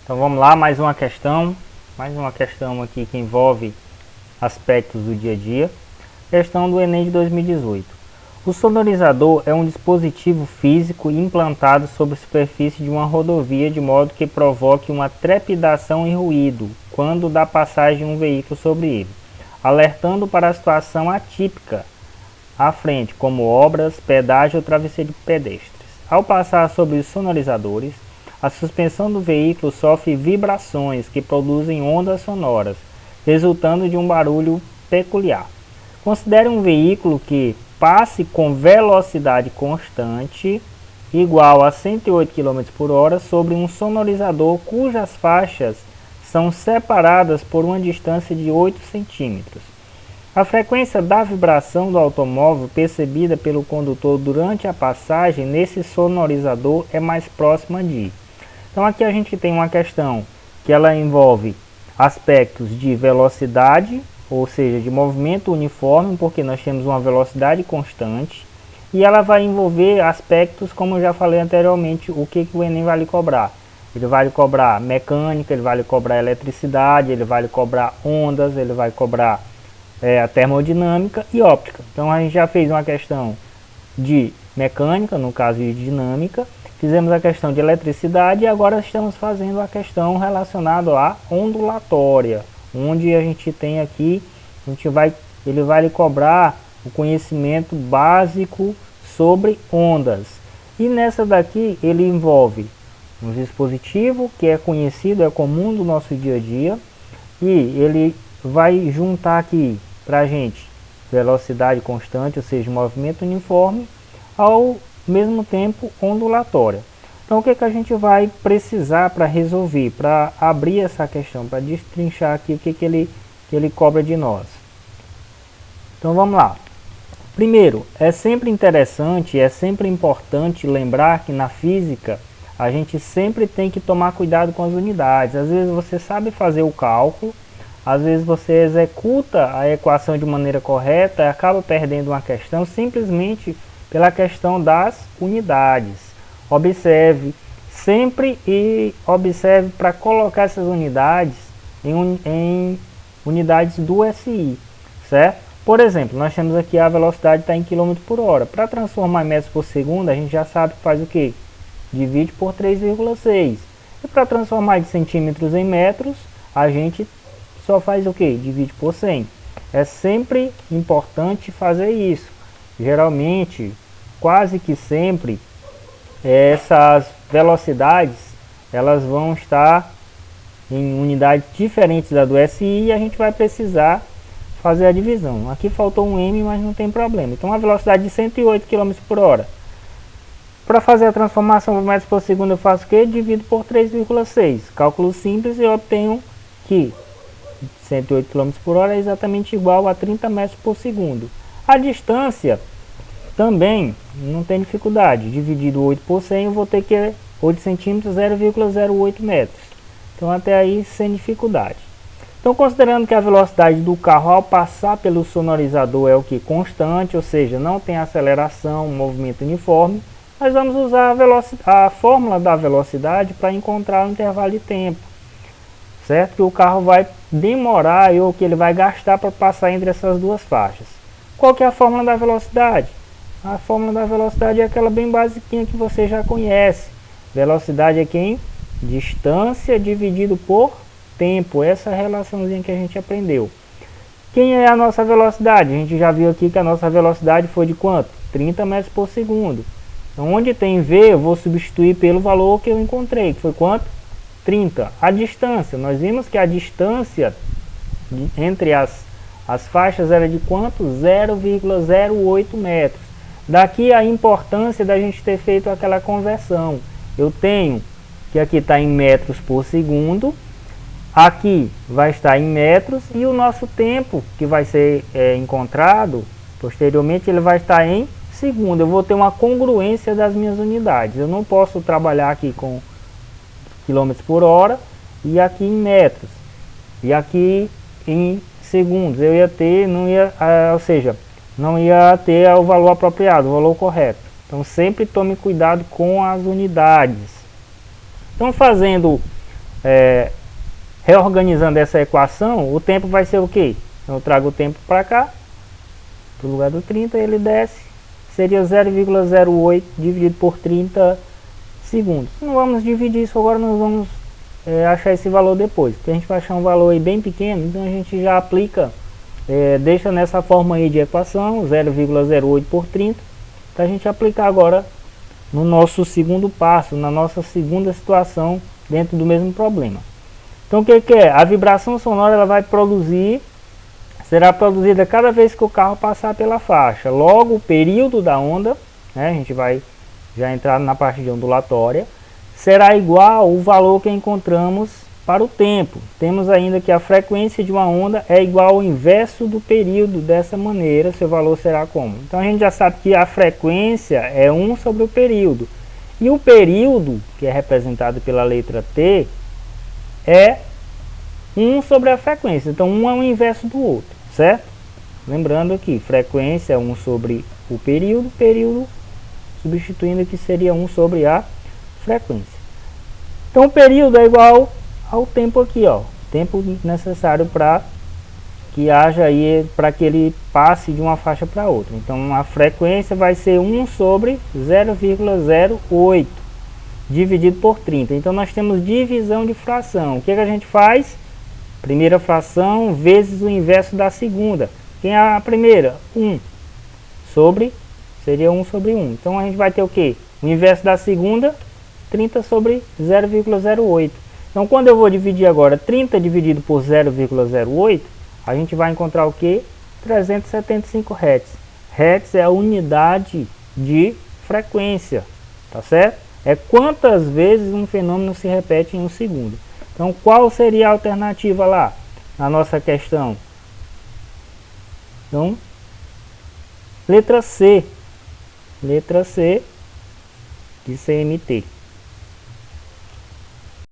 Então vamos lá, mais uma questão aqui que envolve aspectos do dia a dia. Questão do Enem de 2018. O sonorizador é um dispositivo físico implantado sobre a superfície de uma rodovia de modo que provoque uma trepidação e ruído quando dá passagem um veículo sobre ele, alertando para a situação atípica à frente, como obras, pedágio ou travessia de pedestres. Ao passar sobre os sonorizadores, a suspensão do veículo sofre vibrações que produzem ondas sonoras, resultando de um barulho peculiar. Considere um veículo que passe com velocidade constante, igual a 108 km por hora, sobre um sonorizador cujas faixas são separadas por uma distância de 8 centímetros. A frequência da vibração do automóvel percebida pelo condutor durante a passagem nesse sonorizador é mais próxima de... Então aqui a gente tem uma questão que ela envolve aspectos de velocidade, ou seja, de movimento uniforme, porque nós temos uma velocidade constante, e ela vai envolver aspectos, como eu já falei anteriormente, o que o Enem vai lhe cobrar. Ele vai lhe cobrar mecânica, ele vai lhe cobrar eletricidade, ele vai lhe cobrar ondas, ele vai cobrar a termodinâmica e óptica. Então a gente já fez uma questão de mecânica, no caso de dinâmica, fizemos a questão de eletricidade e agora estamos fazendo a questão relacionada à ondulatória, onde a gente tem aqui, ele vai lhe cobrar o conhecimento básico sobre ondas. E nessa daqui ele envolve um dispositivo que é conhecido, é comum do nosso dia a dia, e ele vai juntar aqui para a gente velocidade constante, ou seja, movimento uniforme, ao mesmo tempo ondulatória. Então o que a gente vai precisar para resolver, para abrir essa questão, para destrinchar aqui o que ele cobra de nós. Então vamos lá. Primeiro, é sempre interessante, é sempre importante lembrar que na física a gente sempre tem que tomar cuidado com as unidades. Às vezes você sabe fazer o cálculo, às vezes você executa a equação de maneira correta e acaba perdendo uma questão simplesmente pela questão das unidades. Observe sempre e observe para colocar essas unidades em unidades do SI, certo? Por exemplo, nós temos aqui a velocidade está em km por hora. Para transformar em metros por segundo, a gente já sabe que faz o quê? Divide por 3,6. E para transformar de centímetros em metros, a gente só faz o quê? Divide por 100. É sempre importante fazer isso. Geralmente, quase que sempre, essas velocidades elas vão estar em unidades diferentes da do SI e a gente vai precisar fazer a divisão. Aqui faltou um M, mas não tem problema. Então a velocidade de 108 km por hora. Para fazer a transformação por metros por segundo eu faço o quê? Divido por 3,6. Cálculo simples e eu obtenho que 108 km por hora é exatamente igual a 30 metros por segundo. A distância também não tem dificuldade. Dividido 8 por 100 eu vou ter que 8 centímetros, 0,08 metros. Então até aí sem dificuldade. Então considerando que a velocidade do carro ao passar pelo sonorizador é o que? Constante, ou seja, não tem aceleração, movimento uniforme, nós vamos usar a fórmula da velocidade para encontrar o intervalo de tempo. Certo? Que o carro vai demorar ou que ele vai gastar para passar entre essas duas faixas. Qual que é a fórmula da velocidade? A fórmula da velocidade é aquela bem basiquinha que você já conhece. Velocidade é quem? Distância dividido por tempo. Essa relaçãozinha que a gente aprendeu. Quem é a nossa velocidade? A gente já viu aqui que a nossa velocidade foi de quanto? 30 metros por segundo. Então onde tem V eu vou substituir pelo valor que eu encontrei, que foi quanto? 30. A distância, nós vimos que a distância entre as faixas era de quanto? 0,08 metros. Daqui a importância da gente ter feito aquela conversão. Eu tenho que aqui está em metros por segundo, aqui vai estar em metros e o nosso tempo que vai ser encontrado posteriormente ele vai estar em segundo. Eu vou ter uma congruência das minhas unidades. Eu não posso trabalhar aqui com quilômetros por hora e aqui em metros e aqui em segundos. Eu ia ter, ou seja, não ia ter o valor apropriado, o valor correto. Então sempre tome cuidado com as unidades. Então fazendo reorganizando essa equação, o tempo vai ser o quê? Eu trago o tempo para cá, para o lugar do 30, ele desce, seria 0,08 dividido por 30 segundos. Não vamos dividir isso agora, nós vamos achar esse valor depois, porque a gente vai achar um valor aí bem pequeno, então a gente já aplica, deixa nessa forma aí de equação, 0,08 por 30, para a gente aplicar agora no nosso segundo passo, na nossa segunda situação dentro do mesmo problema. Então o que é? A vibração sonora ela vai será produzida cada vez que o carro passar pela faixa. Logo o período da onda, né, a gente vai já entrar na parte de ondulatória, será igual ao valor que encontramos para o tempo. Temos ainda que a frequência de uma onda é igual ao inverso do período. Dessa maneira, seu valor será como? Então a gente já sabe que a frequência é 1 sobre o período. E o período, que é representado pela letra T, é 1 sobre a frequência. Então um é o inverso do outro, certo? Lembrando aqui, frequência é 1 sobre o período, período substituindo que seria 1 sobre a frequência. Então o período é igual ao tempo aqui, ó, tempo necessário para que haja aí, para que ele passe de uma faixa para outra. Então a frequência vai ser 1 sobre 0,08 dividido por 30. Então nós temos divisão de fração. O que a gente faz? Primeira fração vezes o inverso da segunda. Quem é a primeira? 1 sobre, seria 1 sobre 1. Então a gente vai ter o que? O inverso da segunda, 30 sobre 0,08. Então quando eu vou dividir agora 30 dividido por 0,08, a gente vai encontrar o que? 375 Hz. Hertz é a unidade de frequência, tá certo? É quantas vezes um fenômeno se repete em um segundo. Então qual seria a alternativa lá na nossa questão? Então, letra C de CMT.